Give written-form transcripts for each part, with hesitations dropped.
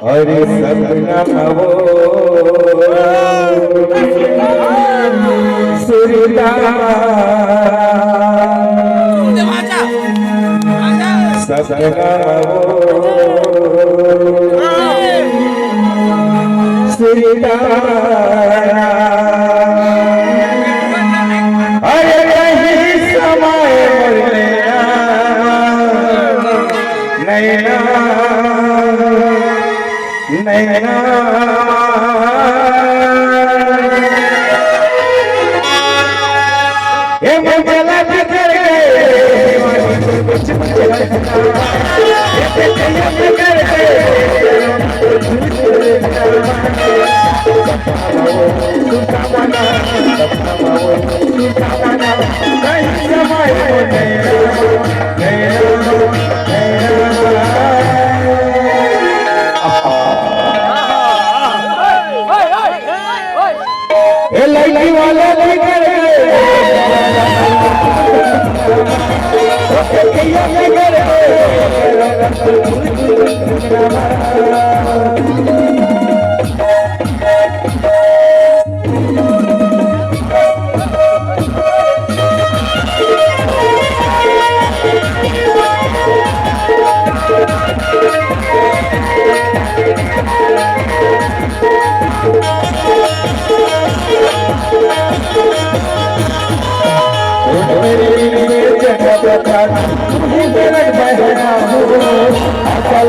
हरे सपना वो सुरता सपना वो सुरता अरे कहीं समय नैना नैना ये मंगला कर गए लड़की वाले लेकर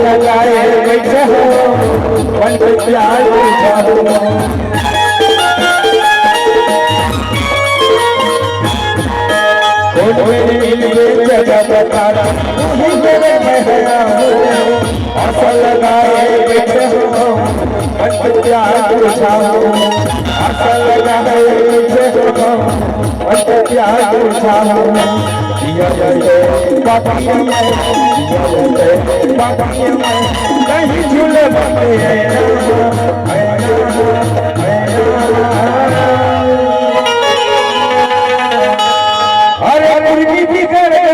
लगाए बैठे हो प्यार लगाए बैठे हो प्यार कहीं झूले अरे मुर्गी भी करे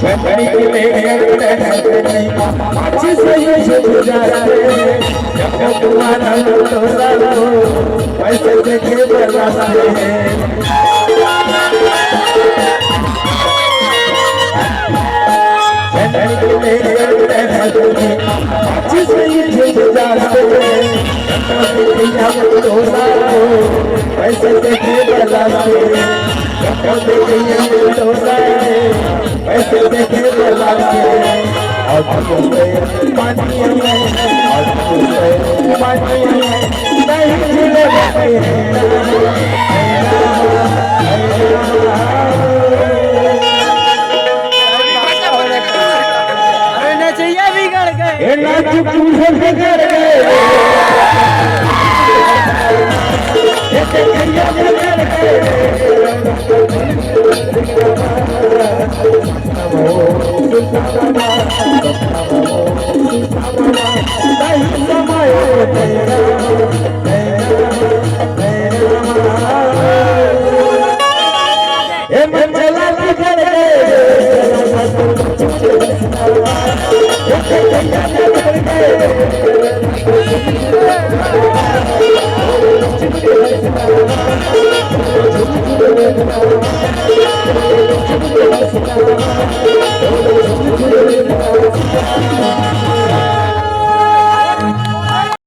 छतरी के लेकर अच्छी सही से गुजारते जब तुम्हारा तो सारा पैसे से के बर्बादे छतरी के लेकर अच्छी सही से गुजारते जब तो सारा पैसे से के बर्बादे ऐसे देखे चाहिए बिगड़ गए Hey!